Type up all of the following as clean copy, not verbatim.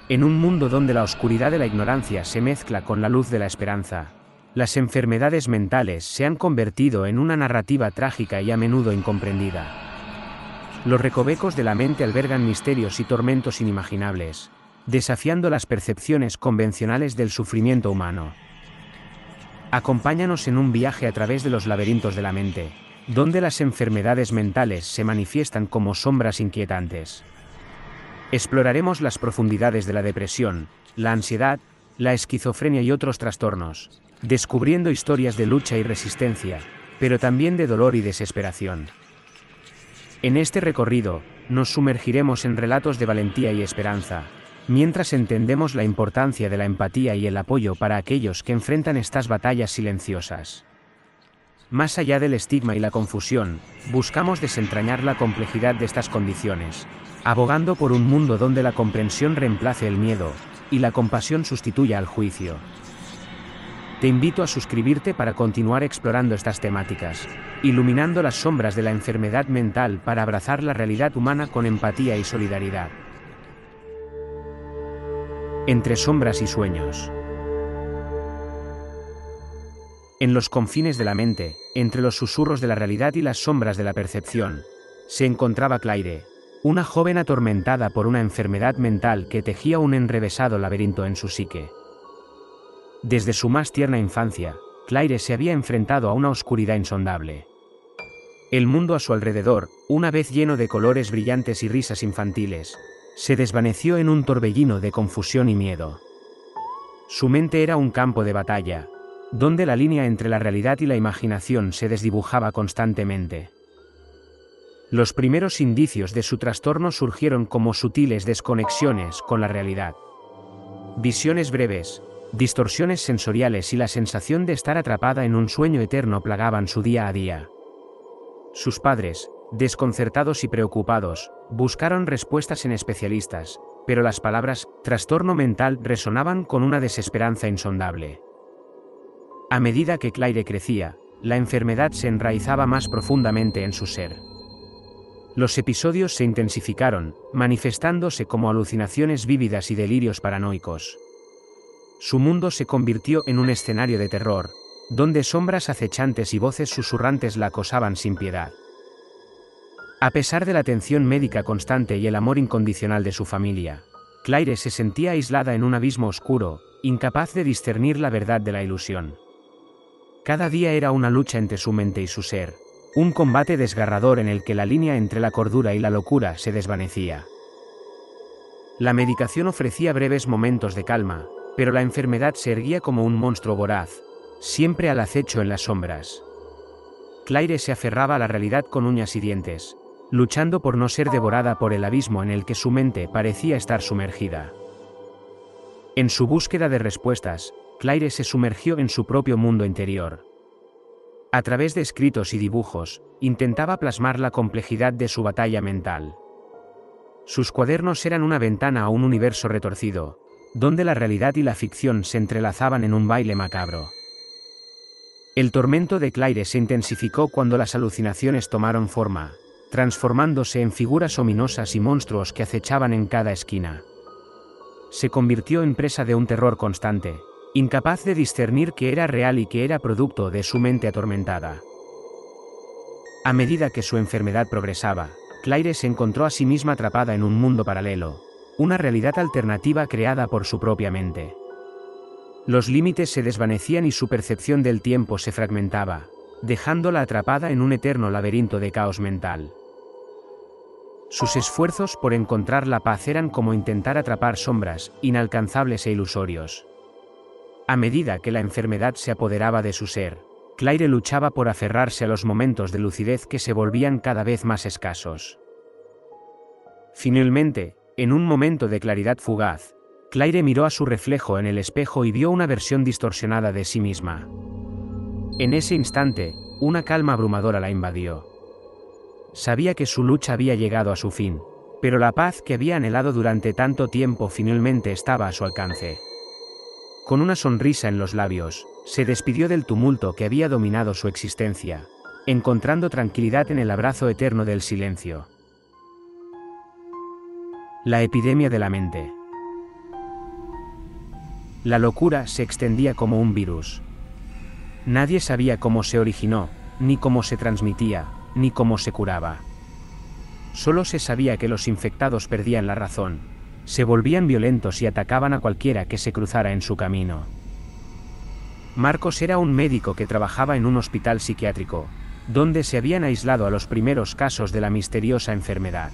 En un mundo donde la oscuridad de la ignorancia se mezcla con la luz de la esperanza, las enfermedades mentales se han convertido en una narrativa trágica y a menudo incomprendida. Los recovecos de la mente albergan misterios y tormentos inimaginables, desafiando las percepciones convencionales del sufrimiento humano. Acompáñanos en un viaje a través de los laberintos de la mente, donde las enfermedades mentales se manifiestan como sombras inquietantes. Exploraremos las profundidades de la depresión, la ansiedad, la esquizofrenia y otros trastornos, descubriendo historias de lucha y resistencia, pero también de dolor y desesperación. En este recorrido, nos sumergiremos en relatos de valentía y esperanza, mientras entendemos la importancia de la empatía y el apoyo para aquellos que enfrentan estas batallas silenciosas. Más allá del estigma y la confusión, buscamos desentrañar la complejidad de estas condiciones, abogando por un mundo donde la comprensión reemplace el miedo, y la compasión sustituya al juicio. Te invito a suscribirte para continuar explorando estas temáticas, iluminando las sombras de la enfermedad mental para abrazar la realidad humana con empatía y solidaridad. Entre sombras y sueños. En los confines de la mente, entre los susurros de la realidad y las sombras de la percepción, se encontraba Claire, una joven atormentada por una enfermedad mental que tejía un enrevesado laberinto en su psique. Desde su más tierna infancia, Claire se había enfrentado a una oscuridad insondable. El mundo a su alrededor, una vez lleno de colores brillantes y risas infantiles, se desvaneció en un torbellino de confusión y miedo. Su mente era un campo de batalla, donde la línea entre la realidad y la imaginación se desdibujaba constantemente. Los primeros indicios de su trastorno surgieron como sutiles desconexiones con la realidad. Visiones breves, distorsiones sensoriales y la sensación de estar atrapada en un sueño eterno plagaban su día a día. Sus padres, desconcertados y preocupados, buscaron respuestas en especialistas, pero las palabras trastorno mental resonaban con una desesperanza insondable. A medida que Claire crecía, la enfermedad se enraizaba más profundamente en su ser. Los episodios se intensificaron, manifestándose como alucinaciones vívidas y delirios paranoicos. Su mundo se convirtió en un escenario de terror, donde sombras acechantes y voces susurrantes la acosaban sin piedad. A pesar de la atención médica constante y el amor incondicional de su familia, Claire se sentía aislada en un abismo oscuro, incapaz de discernir la verdad de la ilusión. Cada día era una lucha entre su mente y su ser, un combate desgarrador en el que la línea entre la cordura y la locura se desvanecía. La medicación ofrecía breves momentos de calma, pero la enfermedad se erguía como un monstruo voraz, siempre al acecho en las sombras. Claire se aferraba a la realidad con uñas y dientes, luchando por no ser devorada por el abismo en el que su mente parecía estar sumergida. En su búsqueda de respuestas, Claire se sumergió en su propio mundo interior. A través de escritos y dibujos, intentaba plasmar la complejidad de su batalla mental. Sus cuadernos eran una ventana a un universo retorcido, donde la realidad y la ficción se entrelazaban en un baile macabro. El tormento de Claire se intensificó cuando las alucinaciones tomaron forma, transformándose en figuras ominosas y monstruos que acechaban en cada esquina. Se convirtió en presa de un terror constante, incapaz de discernir qué era real y qué era producto de su mente atormentada. A medida que su enfermedad progresaba, Claire se encontró a sí misma atrapada en un mundo paralelo, una realidad alternativa creada por su propia mente. Los límites se desvanecían y su percepción del tiempo se fragmentaba, dejándola atrapada en un eterno laberinto de caos mental. Sus esfuerzos por encontrar la paz eran como intentar atrapar sombras, inalcanzables e ilusorios. A medida que la enfermedad se apoderaba de su ser, Claire luchaba por aferrarse a los momentos de lucidez que se volvían cada vez más escasos. Finalmente, en un momento de claridad fugaz, Claire miró a su reflejo en el espejo y vio una versión distorsionada de sí misma. En ese instante, una calma abrumadora la invadió. Sabía que su lucha había llegado a su fin, pero la paz que había anhelado durante tanto tiempo finalmente estaba a su alcance. Con una sonrisa en los labios, se despidió del tumulto que había dominado su existencia, encontrando tranquilidad en el abrazo eterno del silencio. La epidemia de la mente. La locura se extendía como un virus. Nadie sabía cómo se originó, ni cómo se transmitía, ni cómo se curaba. Solo se sabía que los infectados perdían la razón, se volvían violentos y atacaban a cualquiera que se cruzara en su camino. Marcos era un médico que trabajaba en un hospital psiquiátrico, donde se habían aislado a los primeros casos de la misteriosa enfermedad.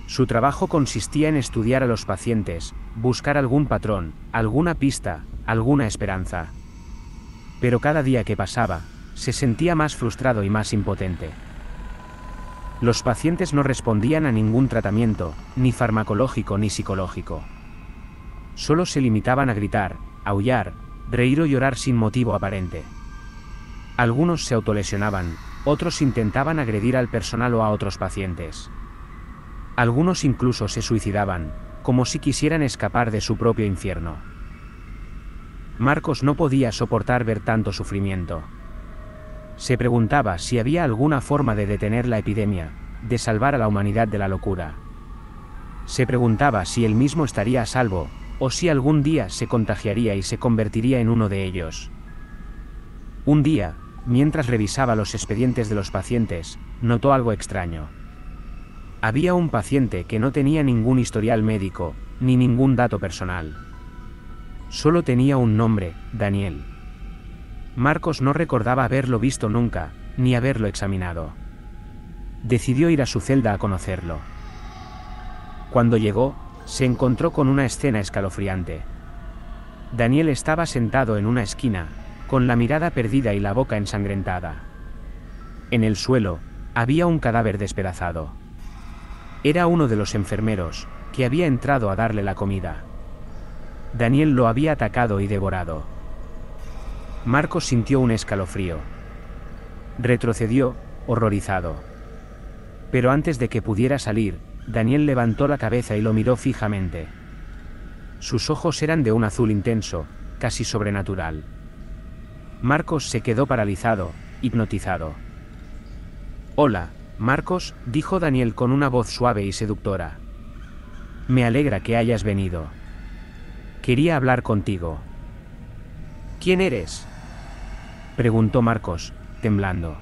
Su trabajo consistía en estudiar a los pacientes, buscar algún patrón, alguna pista, alguna esperanza. Pero cada día que pasaba, se sentía más frustrado y más impotente. Los pacientes no respondían a ningún tratamiento, ni farmacológico ni psicológico. Solo se limitaban a gritar, aullar, reír o llorar sin motivo aparente. Algunos se autolesionaban, otros intentaban agredir al personal o a otros pacientes. Algunos incluso se suicidaban, como si quisieran escapar de su propio infierno. Marcos no podía soportar ver tanto sufrimiento. Se preguntaba si había alguna forma de detener la epidemia, de salvar a la humanidad de la locura. Se preguntaba si él mismo estaría a salvo, o si algún día se contagiaría y se convertiría en uno de ellos. Un día, mientras revisaba los expedientes de los pacientes, notó algo extraño. Había un paciente que no tenía ningún historial médico, ni ningún dato personal. Solo tenía un nombre, Daniel. Marcos no recordaba haberlo visto nunca, ni haberlo examinado. Decidió ir a su celda a conocerlo. Cuando llegó, se encontró con una escena escalofriante. Daniel estaba sentado en una esquina, con la mirada perdida y la boca ensangrentada. En el suelo, había un cadáver despedazado. Era uno de los enfermeros, que había entrado a darle la comida. Daniel lo había atacado y devorado. Marcos sintió un escalofrío. Retrocedió, horrorizado. Pero antes de que pudiera salir, Daniel levantó la cabeza y lo miró fijamente. Sus ojos eran de un azul intenso, casi sobrenatural. Marcos se quedó paralizado, hipnotizado. «Hola, Marcos», dijo Daniel con una voz suave y seductora. «Me alegra que hayas venido. Quería hablar contigo». «¿Quién eres?», preguntó Marcos, temblando.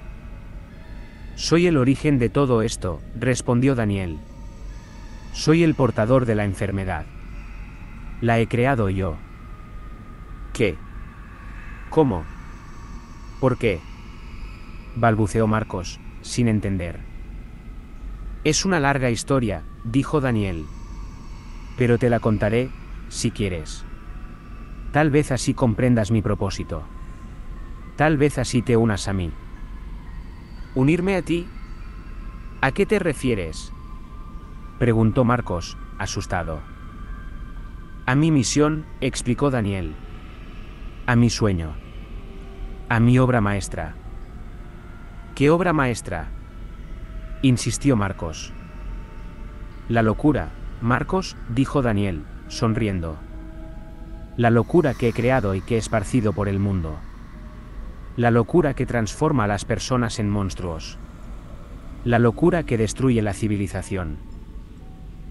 «Soy el origen de todo esto», respondió Daniel. «Soy el portador de la enfermedad. La he creado yo». «¿Qué? ¿Cómo? ¿Por qué?», balbuceó Marcos, sin entender. «Es una larga historia», dijo Daniel. «Pero te la contaré, si quieres. Tal vez así comprendas mi propósito. Tal vez así te unas a mí». «¿Unirme a ti? ¿A qué te refieres?», preguntó Marcos, asustado. «A mi misión», explicó Daniel. «A mi sueño. A mi obra maestra». «¿Qué obra maestra?», insistió Marcos. «La locura, Marcos», dijo Daniel, sonriendo. «La locura que he creado y que he esparcido por el mundo. La locura que transforma a las personas en monstruos. La locura que destruye la civilización.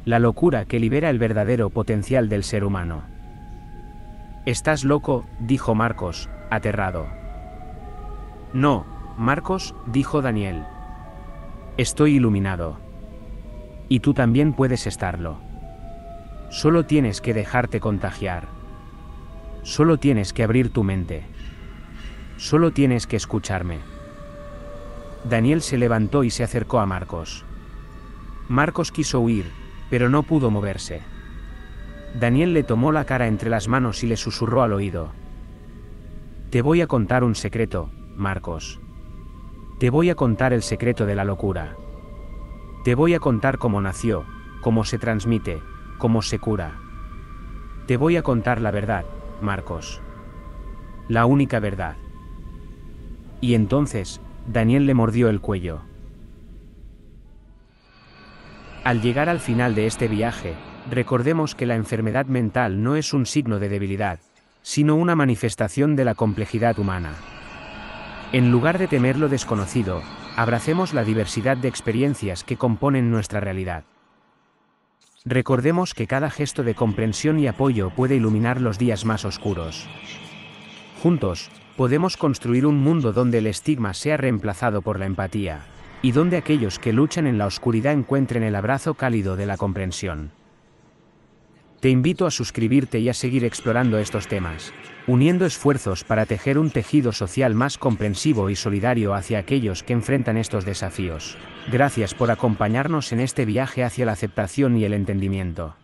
La locura que libera el verdadero potencial del ser humano». «¿Estás loco?», dijo Marcos, aterrado. «No, Marcos», dijo Daniel. «Estoy iluminado. Y tú también puedes estarlo. Solo tienes que dejarte contagiar. Solo tienes que abrir tu mente. Solo tienes que escucharme». Daniel se levantó y se acercó a Marcos. Marcos quiso huir, pero no pudo moverse. Daniel le tomó la cara entre las manos y le susurró al oído. «Te voy a contar un secreto, Marcos. Te voy a contar el secreto de la locura. Te voy a contar cómo nació, cómo se transmite, cómo se cura. Te voy a contar la verdad, Marcos. La única verdad». Y entonces, Daniel le mordió el cuello. Al llegar al final de este viaje, recordemos que la enfermedad mental no es un signo de debilidad, sino una manifestación de la complejidad humana. En lugar de temer lo desconocido, abracemos la diversidad de experiencias que componen nuestra realidad. Recordemos que cada gesto de comprensión y apoyo puede iluminar los días más oscuros. Juntos, podemos construir un mundo donde el estigma sea reemplazado por la empatía, y donde aquellos que luchan en la oscuridad encuentren el abrazo cálido de la comprensión. Te invito a suscribirte y a seguir explorando estos temas, uniendo esfuerzos para tejer un tejido social más comprensivo y solidario hacia aquellos que enfrentan estos desafíos. Gracias por acompañarnos en este viaje hacia la aceptación y el entendimiento.